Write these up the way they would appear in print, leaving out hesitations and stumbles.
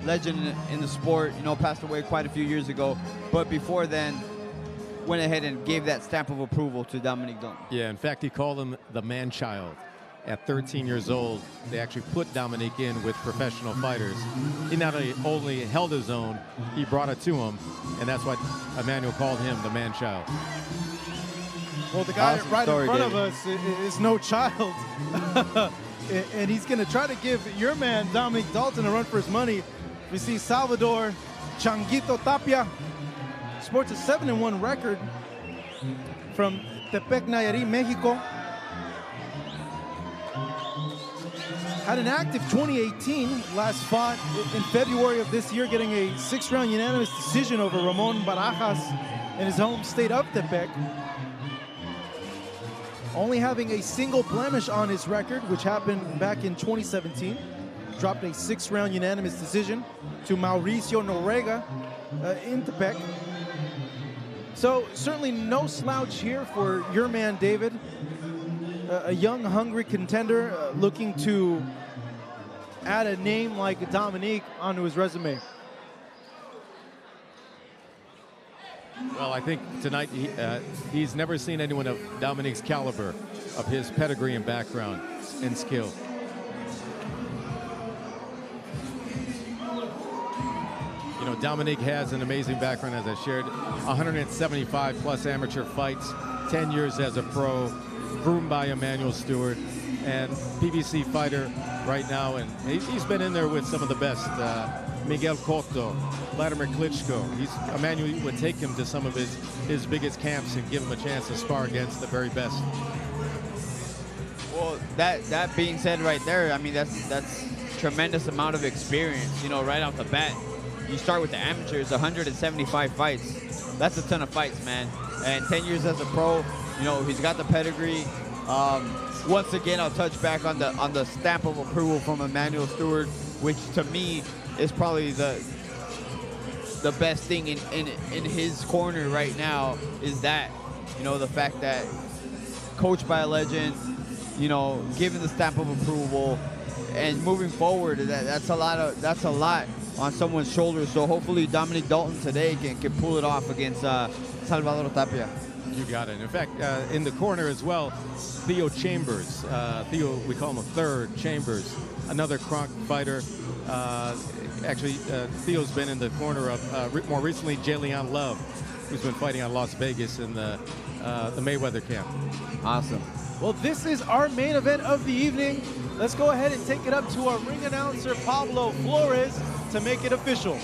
legend in the sport, you know, passed away quite a few years ago. But before then, went ahead and gave that stamp of approval to Domonique Dolton. Yeah, in fact, he called him the man-child. At 13 years old, they actually put Domonique in with professional fighters. He not only held his own, he brought it to him, and that's why Emmanuel called him the man-child. Well, the guy Awesome right story, in front David. of us is no child. And he's going to try to give your man, Domonique Dolton, a run for his money. We see Salvador Changuito Tapia sports a 7-1 record from Tepec, Nayarit, Mexico. Had an active 2018, last fought in February of this year, getting a 6-round unanimous decision over Ramon Barajas in his home state of Tepec. Only having a single blemish on his record, which happened back in 2017. Dropped a 6-round unanimous decision to Mauricio Norega in Tepec. So certainly no slouch here for your man, David. A young, hungry contender looking to add a name like Domonique onto his resume. Well, I think tonight he's never seen anyone of Dominique's caliber, of his pedigree and background and skill. You know, Domonique has an amazing background, as I shared. 175 plus amateur fights, 10 years as a pro, groomed by Emmanuel Stewart, and PBC fighter right now. And he's been in there with some of the best. Miguel Cotto, Vladimir Klitschko. Emmanuel would take him to some of his biggest camps and give him a chance to spar against the very best. Well, that being said right there, I mean, that's tremendous amount of experience, you know, right off the bat. You start with the amateurs, 175 fights. That's a ton of fights, man. And 10 years as a pro, you know, he's got the pedigree. Once again, I'll touch back on the stamp of approval from Emmanuel Stewart, which to me is probably the best thing in his corner right now, is that, you know, the fact that coached by a legend, you know, given the stamp of approval, and moving forward, that's a lot on someone's shoulders. So hopefully Domonique Dolton today can pull it off against Salvador Tapia. You got it. In fact, in the corner as well, Theo Chambers. Theo, we call him a third, Chambers, another Kronk fighter. Actually, Theo's been in the corner of, more recently, Jalen Love, who's been fighting on Las Vegas in the Mayweather camp. Awesome. Well, this is our main event of the evening. Let's go ahead and take it up to our ring announcer, Pablo Flores, to make it official.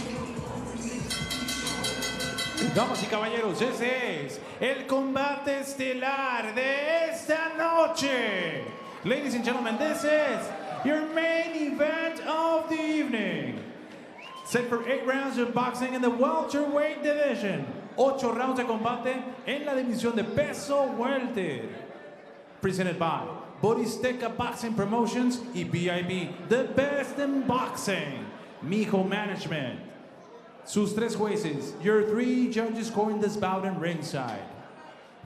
Damas y caballeros, ese es el combate estelar de esta noche. Ladies and gentlemen, this is your main event of the evening. Set for 8 rounds of boxing in the welterweight division. 8 rounds de combate en la división de peso welter. Presented by Borizteca Boxing Promotions y VIP, the best in boxing. Mijo Management. Sus 3 jueces, your 3 judges scoring this bout in ringside.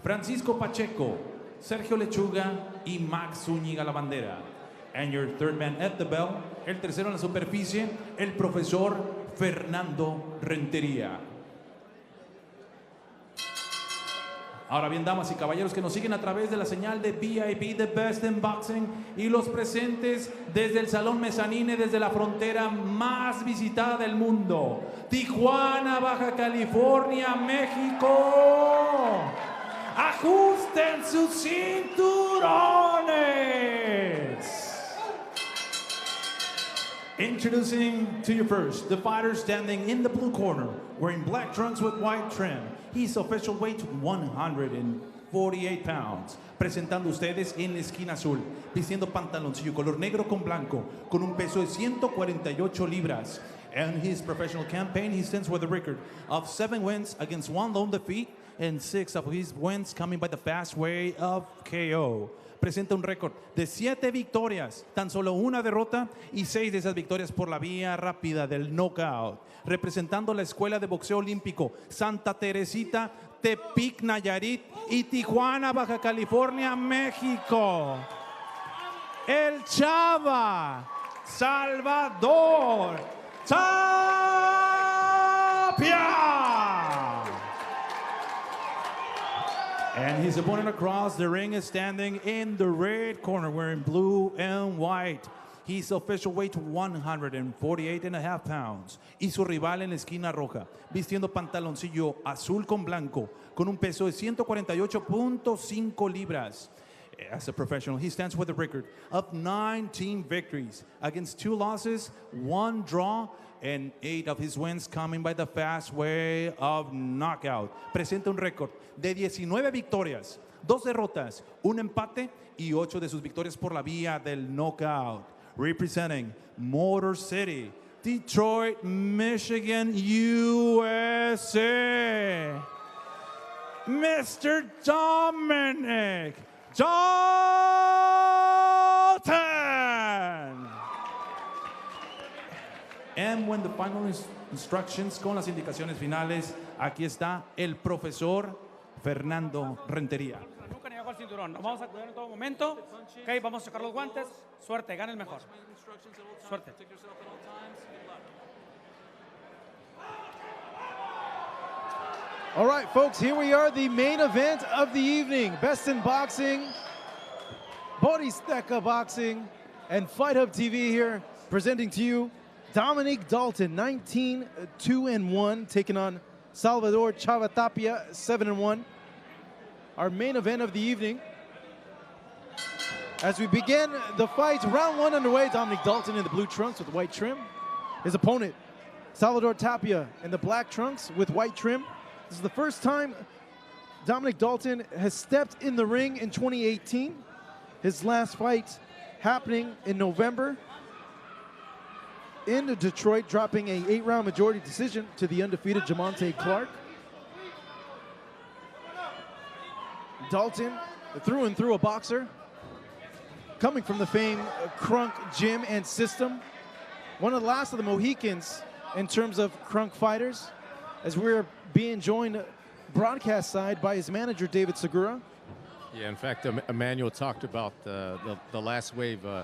Francisco Pacheco, Sergio Lechuga y Max Zúñiga la bandera. And your 3rd man at the bell, el tercero en la superficie, el profesor Fernando Rentería. Ahora bien, damas y caballeros que nos siguen a través de la señal de VIP, The Best in Boxing, y los presentes desde el Salón Mezzanine, desde la frontera más visitada del mundo, Tijuana, Baja California, México. ¡Ajusten sus cinturones! Introducing to you first, the fighter standing in the blue corner, wearing black trunks with white trim. His official weight, 148 pounds. Presentando ustedes en la esquina azul, vistiendo pantaloncillo color negro con blanco, con un peso de 148 libras. And his professional campaign, he stands with a record of 7 wins against 1 lone defeat, and 6 of his wins coming by the fast way of KO. Presenta un récord de 7 victorias, tan solo 1 derrota, y 6 de esas victorias por la vía rápida del knockout. Representando la Escuela de Boxeo Olímpico Santa Teresita, Tepic, Nayarit y Tijuana, Baja California, México. El Chava, Salvador Tapia. And his opponent across the ring is standing in the red corner wearing blue and white. His official weight 148.5 pounds. Y su rival en la esquina roja, vistiendo pantaloncillo azul con blanco, con un peso de 148.5 libras. As a professional, he stands with a record of 19 victories against 2 losses, 1 draw, and 8 of his wins coming by the fast way of knockout. Presenta un récord de 19 victorias, 2 derrotas, 1 empate y 8 de sus victorias por la vía del knockout. Representing Motor City, Detroit, Michigan, USA, Mr. Domonique Dolton. And when the final instructions, con las indicaciones finales, aquí está el profesor Fernando Rentería. Nunca negó el cinturón. Nos vamos a cuidar en todo momento. Ok, vamos a sacar los guantes. Suerte, gana el mejor. Suerte. All right, folks, here we are, the main event of the evening. Best in Boxing, Borizteca Boxing, and FightHubTV here presenting to you Domonique Dolton, 19-2-1, taking on Salvador Tapia, 7-1. Our main event of the evening. As we begin the fight, round 1 underway, Domonique Dolton in the blue trunks with white trim. His opponent, Salvador Tapia, in the black trunks with white trim. This is the first time Domonique Dolton has stepped in the ring in 2018. His last fight happening in November in Detroit, dropping a 8-round majority decision to the undefeated Jamonte Clark. Dolton, through and through a boxer, coming from the famed Crunk gym and system. One of the last of the Mohicans in terms of Crunk fighters, as we're being joined broadcast side by his manager, David Segura. Yeah, in fact, Emmanuel talked about the last wave, the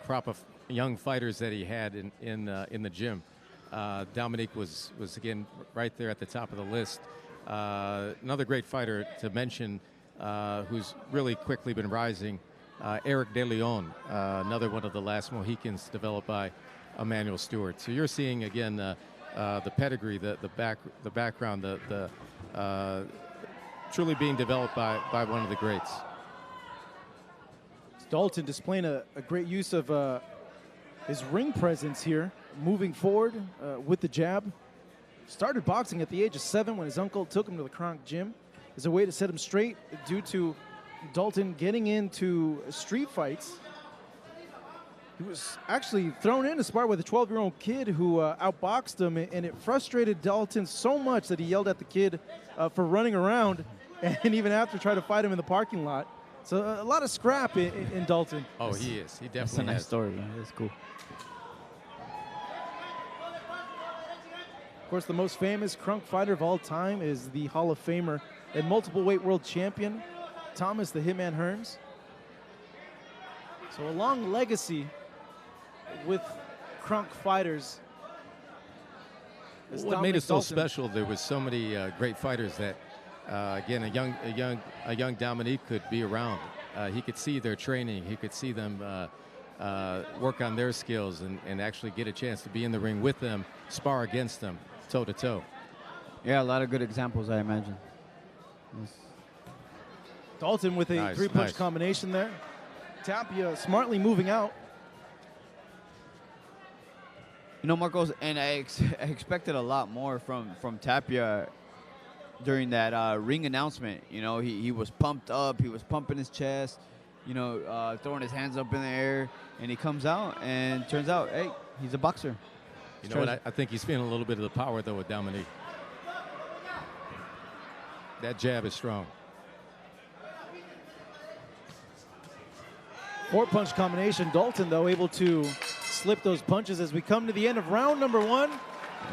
crop of young fighters that he had in the gym. Domonique was again right there at the top of the list. Another great fighter to mention, who's really quickly been rising, Eric De Leon, another one of the last Mohicans developed by Emmanuel Stewart. So you're seeing again the pedigree, the background, the truly being developed by one of the greats. Dolton displaying a great use of his ring presence here, moving forward with the jab. Started boxing at the age of 7 when his uncle took him to the Kronk gym as a way to set him straight due to Dolton getting into street fights. He was actually thrown in to spar with a 12-year-old kid who outboxed him, and it frustrated Dolton so much that he yelled at the kid for running around, and even after tried to fight him in the parking lot. So a lot of scrap in Dolton. Oh, he is. He definitely That's a nice has. story. That's cool. Of course, the most famous Crunk fighter of all time is the Hall of Famer and multiple weight world champion, Thomas the Hitman Hearns. So a long legacy with Crunk fighters. What made it so special, there was so many great fighters that, again, a young Domonique could be around. He could see their training. He could see them work on their skills and actually get a chance to be in the ring with them, spar against them, toe to toe. Yeah, a lot of good examples, I imagine. Yes. Dolton with a three-punch combination there. Tapia smartly moving out. You know, Marcos, and I expected a lot more from Tapia during that ring announcement. You know, he was pumped up. He was pumping his chest, you know, throwing his hands up in the air. And he comes out, and turns out, hey, he's a boxer. You know what? I think he's feeling a little bit of the power, though, with Domonique. That jab is strong. 4-punch combination. Dolton, though, able to slip those punches as we come to the end of round number 1.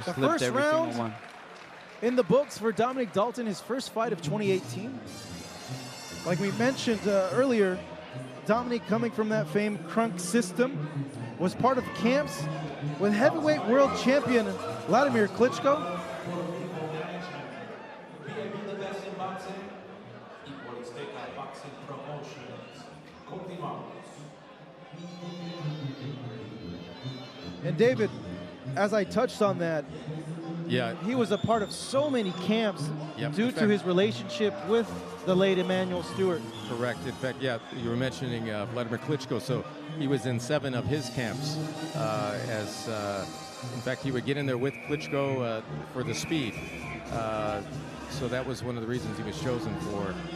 The first round in the books for Domonique Dolton, his first fight of 2018. Like we mentioned earlier, Domonique, coming from that famed Crunk system, was part of camps with heavyweight world champion Vladimir Klitschko. And David, as I touched on that, Yeah, he was a part of so many camps Yep. due In to fact- his relationship with the late Emmanuel Stewart. correct. In fact, yeah, you were mentioning Vladimir Klitschko. So he was in 7 of his camps. In fact, he would get in there with Klitschko for the speed. So that was one of the reasons he was chosen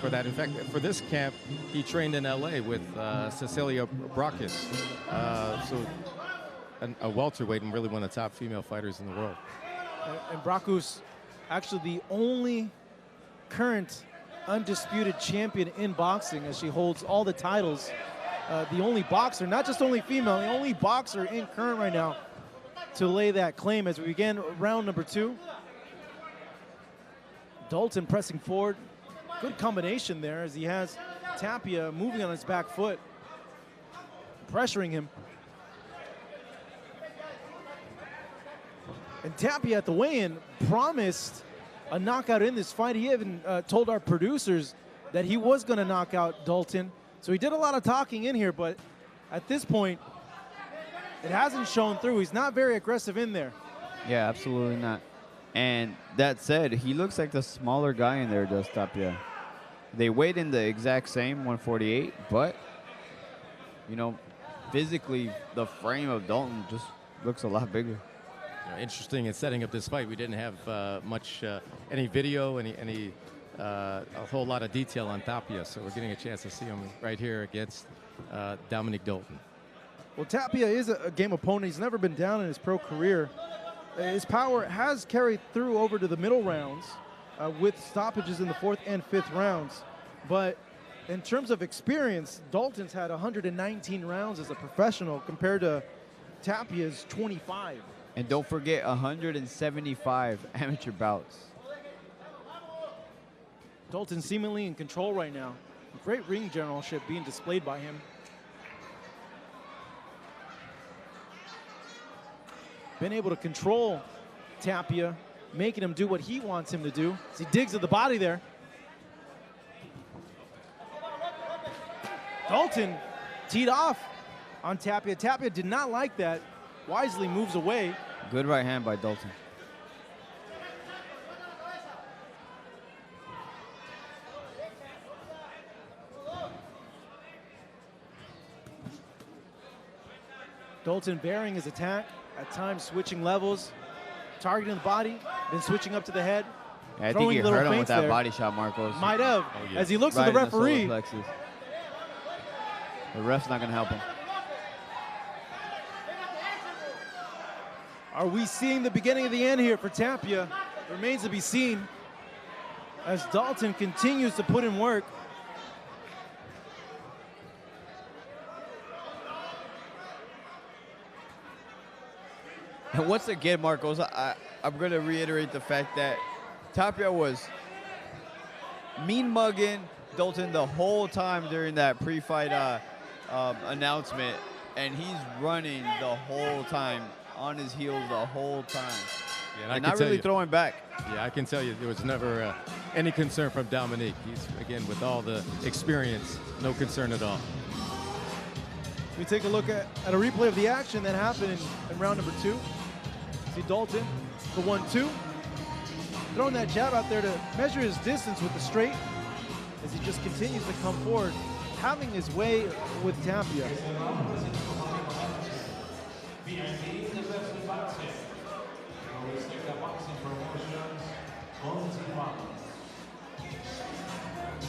for that. In fact, for this camp, he trained in LA with Cecilia Brakis. So a welterweight and really one of the top female fighters in the world. And Brakus, actually the only current undisputed champion in boxing, as she holds all the titles. The only boxer, not just only female, the only boxer in current right now to lay that claim as we begin round number 2. Dolton pressing forward. Good combination there as he has Tapia moving on his back foot, pressuring him. And Tapia at the weigh-in promised a knockout in this fight. He even told our producers that he was going to knock out Dolton. So he did a lot of talking in here, but at this point, it hasn't shown through. He's not very aggressive in there. Yeah, absolutely not. And that said, he looks like the smaller guy in there, does Tapia. They weighed in the exact same 148, but, you know, physically, the frame of Dolton just looks a lot bigger. Interesting in setting up this fight. We didn't have any video, a whole lot of detail on Tapia, so we're getting a chance to see him right here against Domonique Dolton. Well, Tapia is a game opponent. He's never been down in his pro career. His power has carried through over to the middle rounds with stoppages in the 4th and 5th rounds. But in terms of experience, Dolton's had 119 rounds as a professional compared to Tapia's 25. And don't forget 175 amateur bouts. Dolton seemingly in control right now. Great ring generalship being displayed by him. Been able to control Tapia, making him do what he wants him to do. As he digs at the body there. Dolton teed off on Tapia. Tapia did not like that. Wisely moves away. Good right hand by Dolton. Dolton varying his attack, at times switching levels, targeting the body, then switching up to the head. Yeah, I think you hurt him with that body shot, Marcos. Might have, yeah. as he looks Right at the in referee. solar plexus. The ref's not going to help him. Are we seeing the beginning of the end here for Tapia? Remains to be seen as Dolton continues to put in work. And once again, Marcos, I'm going to reiterate the fact that Tapia was mean-mugging Dolton the whole time during that pre-fight announcement, and he's running the whole time, on his heels the whole time. Yeah, and not really throwing back. Yeah, I can tell you there was never any concern from Domonique. He's, again, with all the experience, no concern at all. We take a look at a replay of the action that happened in round number 2. See Dolton, the 1-2. Throwing that jab out there to measure his distance with the straight as he just continues to come forward, having his way with Tapia.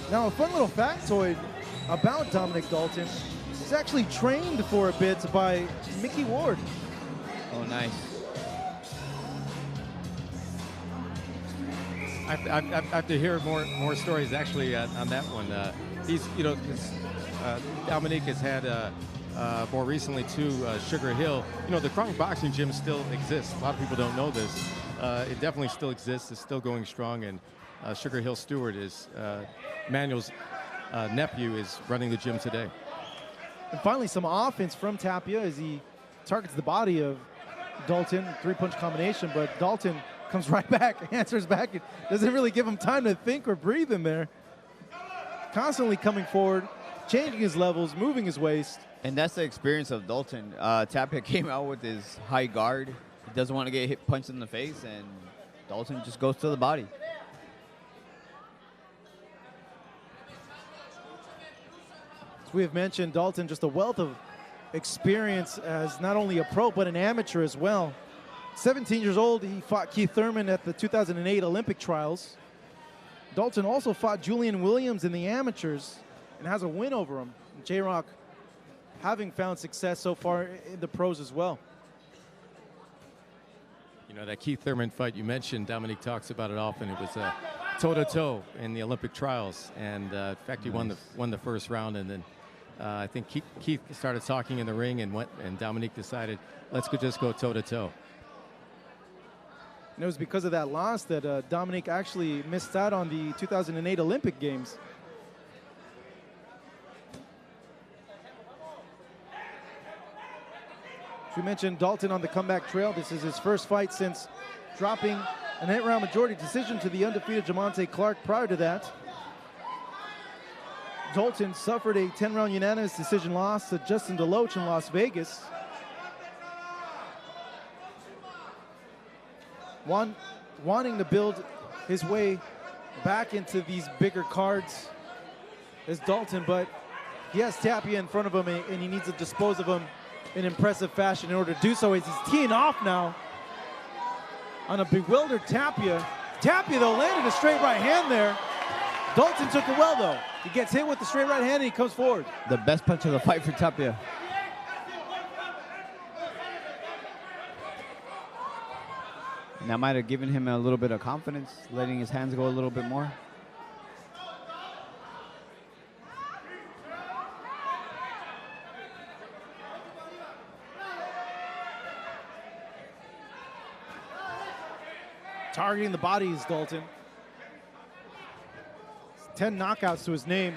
Now, a fun little factoid about Domonique Dolton. He's actually trained for a bit by Mickey Ward. Oh, nice. I have to hear more stories actually on that one. He's, you know, Domonique has had more recently too Sugar Hill. You know, the Kronk Boxing Gym still exists. A lot of people don't know this. It definitely still exists. It's still going strong, and Sugar Hill Stewart is Manuel's nephew is running the gym today. And finally, some offense from Tapia as he targets the body of Dolton, 3-punch combination, but Dolton comes right back, answers back. It doesn't really give him time to think or breathe in there. Constantly coming forward, changing his levels, moving his waist. And that's the experience of Dolton. Tapia came out with his high guard. He doesn't want to get hit, punched in the face, and Dolton just goes to the body. As we have mentioned, Dolton, just a wealth of experience as not only a pro, but an amateur as well. 17 years old, he fought Keith Thurman at the 2008 Olympic trials. Dolton also fought Julian Williams in the amateurs and has a win over him. J-Rock having found success so far in the pros as well. You know, that Keith Thurman fight you mentioned, Domonique talks about it often. It was toe-to-toe in the Olympic trials. And in fact, he won the first round. And then I think Keith started talking in the ring, and Domonique decided, let's just go toe-to-toe. And it was because of that loss that Domonique actually missed out on the 2008 Olympic Games. As we mentioned, Dolton on the comeback trail. This is his first fight since dropping an 8-round majority decision to the undefeated Jamonte Clark. Prior to that, Dolton suffered a 10-round unanimous decision loss to Justin DeLoach in Las Vegas. Wanting to build his way back into these bigger cards is Dolton, but he has Tapia in front of him, and he needs to dispose of him in impressive fashion in order to do so. As he's teeing off now on a bewildered Tapia. Tapia, though, landed a straight right hand there. Dolton took it well, though. He gets hit with the straight right hand, and he comes forward. The best punch of the fight for Tapia. And that might have given him a little bit of confidence, letting his hands go a little bit more. Targeting the bodies, Dolton. 10 knockouts to his name.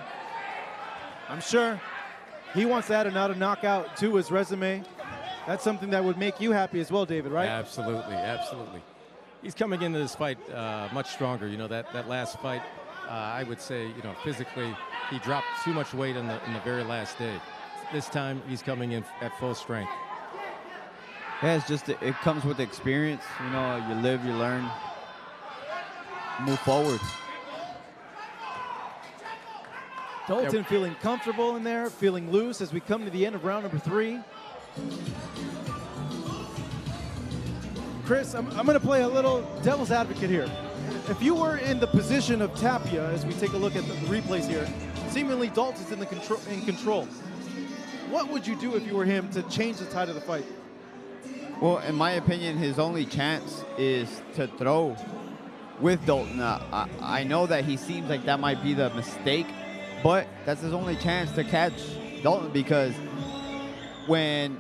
I'm sure he wants to add another knockout to his resume. That's something that would make you happy as well, David, right? Absolutely, absolutely. He's coming into this fight much stronger. You know, that last fight, I would say, you know, physically, he dropped too much weight in the very last day. This time, he's coming in at full strength. Yeah, it's just, it comes with experience. You know, you live, you learn, move forward. Dolton feeling comfortable in there, feeling loose as we come to the end of round number 3. Chris, I'm going to play a little devil's advocate here. If you were in the position of Tapia, as we take a look at the replays here, seemingly Dolton's in control. What would you do if you were him to change the tide of the fight? Well, in my opinion, his only chance is to throw with Dolton. I know that he seems like that might be the mistake, but that's his only chance to catch Dolton, because when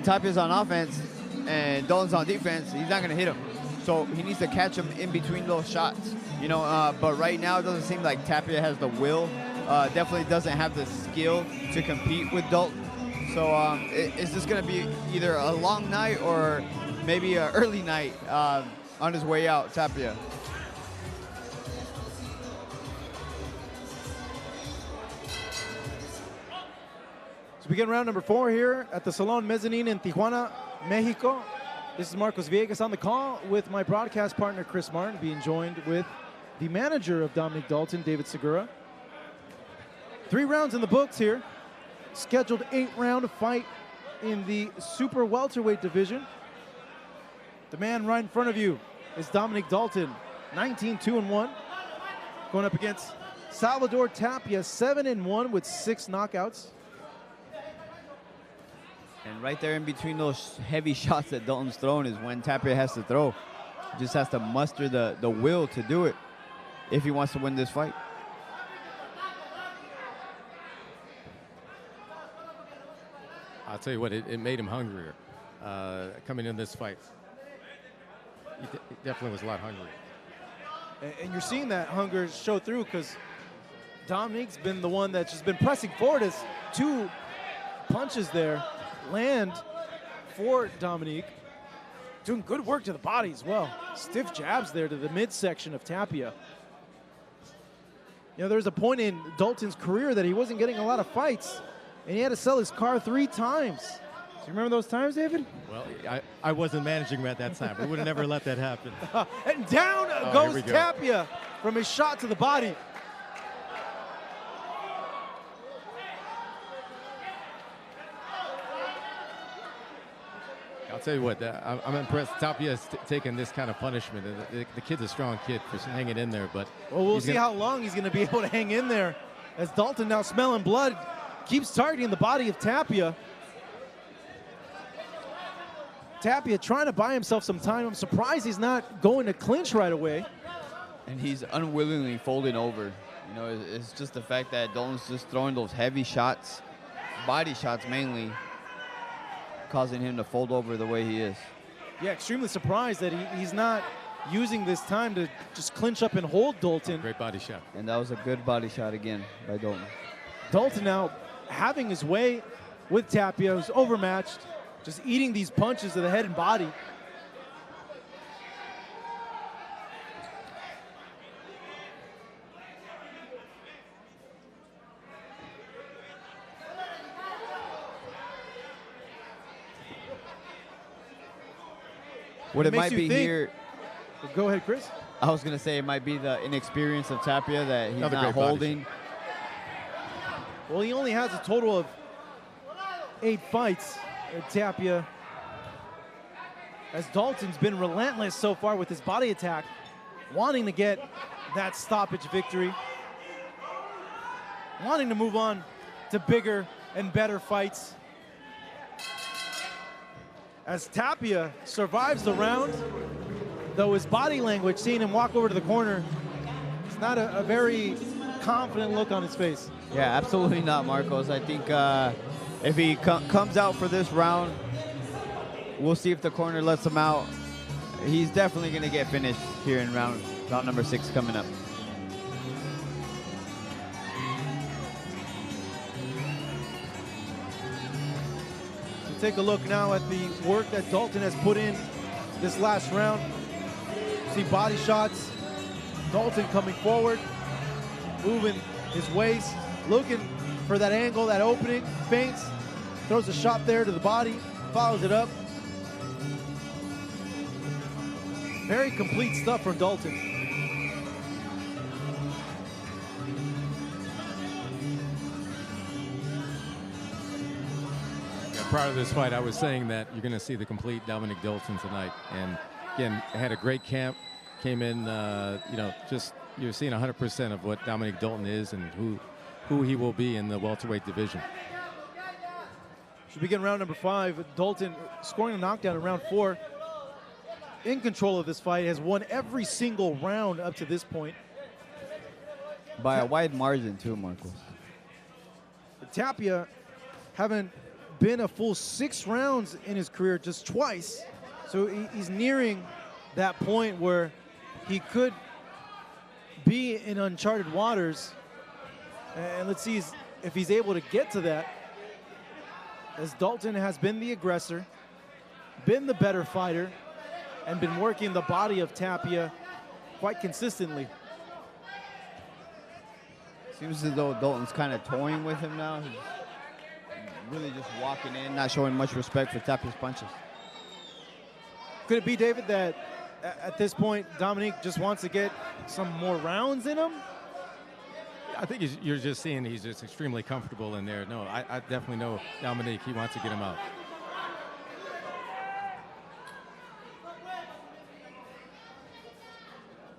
Tapia's on offense and Dolton's on defense, he's not going to hit him. So he needs to catch him in between those shots, you know. But right now, it doesn't seem like Tapia has the will. Definitely doesn't have the skill to compete with Dolton. So it's just going to be either a long night or maybe an early night on his way out, Tapia. So we begin round number 4 here at the Salon Mezzanine in Tijuana, Mexico. This is Marcos Villegas on the call with my broadcast partner, Chris Martin, being joined with the manager of Domonique Dolton, David Segura. 3 rounds in the books here. Scheduled 8-round fight in the super welterweight division. The man right in front of you is Domonique Dolton, 19-2-1, going up against Salvador Tapia, 7-1 with 6 knockouts. And right there in between those heavy shots that Dolton's throwing is when Tapia has to throw. He just has to muster the will to do it if he wants to win this fight. I'll tell you what, it made him hungrier coming in this fight. He definitely was a lot hungrier. And you're seeing that hunger show through, because Dominique's been the one that's just been pressing forward as 2 punches there land for Domonique. Doing good work to the body as well. Stiff jabs there to the midsection of Tapia. You know, there was a point in Dolton's career that he wasn't getting a lot of fights, and he had to sell his car 3 times. Do you remember those times, David? Well, I wasn't managing him at that time. I would have never let that happen. And down goes Tapia from his shot to the body. I'll tell you what, I'm impressed. Tapia has taken this kind of punishment. The kid's a strong kid for hanging in there, but well, we'll see how long he's going to be able to hang in there as Dolton, now smelling blood, keeps targeting the body of Tapia. Tapia trying to buy himself some time. I'm surprised he's not going to clinch right away. And he's unwillingly folding over. You know, it's just the fact that Dolton's just throwing those heavy shots, body shots mainly, causing him to fold over the way he is. Yeah, extremely surprised that he's not using this time to just clinch up and hold Dolton. Great body shot. And that was a good body shot again by Dolton. Dolton now having his way with Tapia, who's overmatched, just eating these punches to the head and body. What it might be here. Go ahead, Chris. I was going to say it might be the inexperience of Tapia that he's Another not holding. Well, he only has a total of 8 fights. Tapia, as Dolton's been relentless so far with his body attack, wanting to get that stoppage victory, wanting to move on to bigger and better fights. As Tapia survives the round, though his body language, seeing him walk over to the corner, it's not a very confident look on his face. Yeah, absolutely not, Marcos. I think if he comes out for this round, we'll see if the corner lets him out. He's definitely going to get finished here in round number 6 coming up. Take a look now at the work that Dolton has put in this last round. See body shots, Dolton coming forward, moving his waist, looking for that angle, that opening, feints, throws a shot there to the body, follows it up. Very complete stuff from Dolton. Prior to this fight, I was saying that you're going to see the complete Domonique Dolton tonight. And again, had a great camp, came in, you know, just you're seeing 100% of what Domonique Dolton is and who he will be in the welterweight division. Should begin round number 5. Dolton scoring a knockdown in round 4. In control of this fight, has won every single round up to this point. By a wide margin too, Marcos. Tapia haven't been a full 6 rounds in his career, just twice. So he's nearing that point where he could be in uncharted waters. And let's see if he's able to get to that, as Dolton has been the aggressor, been the better fighter, and been working the body of Tapia quite consistently. Seems as though Dolton's kind of toying with him now. He's really just walking in, not showing much respect for Tapia's punches. Could it be, David, that at this point, Domonique just wants to get some more rounds in him? I think you're just seeing he's just extremely comfortable in there. No, I definitely know Domonique, he wants to get him out.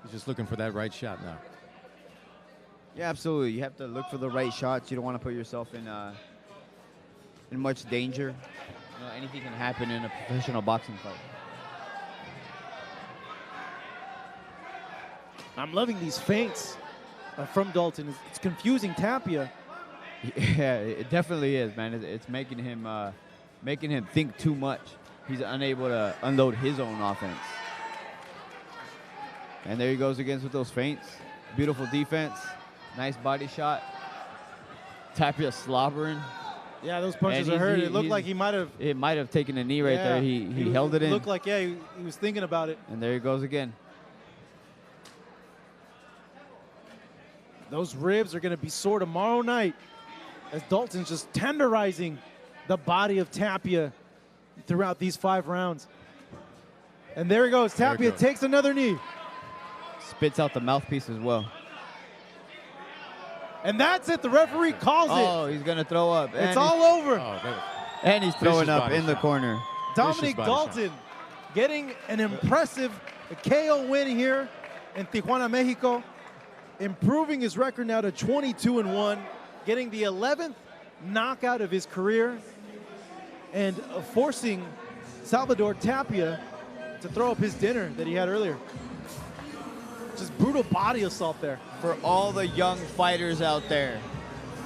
He's just looking for that right shot now. Yeah, absolutely. You have to look for the right shots. You don't want to put yourself in much danger. You know, anything can happen in a professional boxing fight. I'm loving these feints from Dolton. It's confusing Tapia. Yeah, it definitely is, man. It's making him think too much. He's unable to unload his own offense. And there he goes again with those feints. Beautiful defense. Nice body shot. Tapia slobbering. Yeah, those punches are hurt. It looked like he might have. It might have taken a knee right there. He held it in. Looked like, yeah, he was thinking about it. And there he goes again. Those ribs are going to be sore tomorrow night as Dolton's just tenderizing the body of Tapia throughout these 5 rounds. And there he goes. Tapia takes another knee. Spits out the mouthpiece as well. And that's it. The referee calls it. Oh, he's going to throw up. It's all over. And he's throwing up in the corner. Domonique Dolton getting an impressive KO win here in Tijuana, Mexico, improving his record now to 22-1, getting the 11th knockout of his career, and forcing Salvador Tapia to throw up his dinner that he had earlier. Just brutal body assault there. For all the young fighters out there,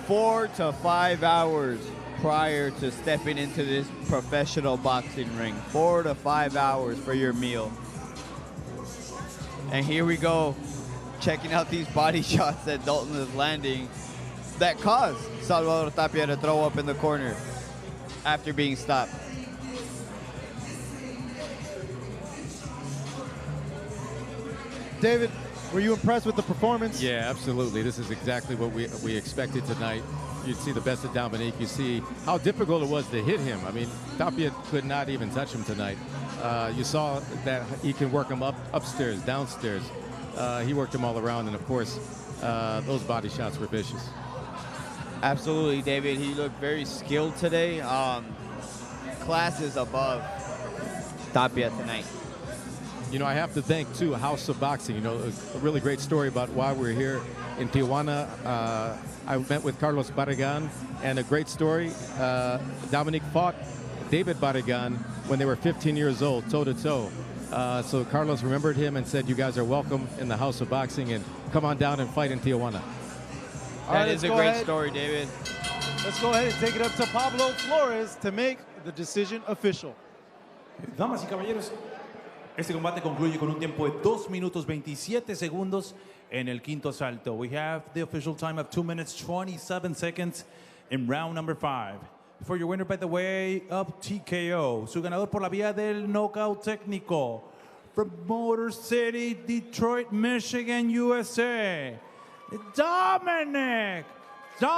4 to 5 hours prior to stepping into this professional boxing ring. 4 to 5 hours for your meal. And here we go, checking out these body shots that Dolton is landing that caused Salvador Tapia to throw up in the corner after being stopped. David, were you impressed with the performance? Yeah, absolutely. This is exactly what we expected tonight. You'd see the best of Domonique. You see how difficult it was to hit him. I mean, Tapia could not even touch him tonight. You saw that he can work him upstairs, downstairs. He worked him all around, and of course, those body shots were vicious. Absolutely, David. He looked very skilled today. Classes above Tapia tonight. You know, I have to thank, too, House of Boxing. You know, a really great story about why we're here in Tijuana. I met with Carlos Barragan, and a great story. Domonique fought David Barragan when they were 15 years old, toe-to-toe. So Carlos remembered him and said, you guys are welcome in the House of Boxing, and come on down and fight in Tijuana. That is a great story, David. Let's go ahead and take it up to Pablo Flores to make the decision official. Damas y caballeros, este combate concluye con un tiempo de 2 minutos 27 segundos en el quinto asalto. We have the official time of 2 minutes 27 seconds in round number 5. For your winner by the way of TKO, su ganador por la vía del knockout técnico, from Motor City, Detroit, Michigan, USA, Domonique Dolton.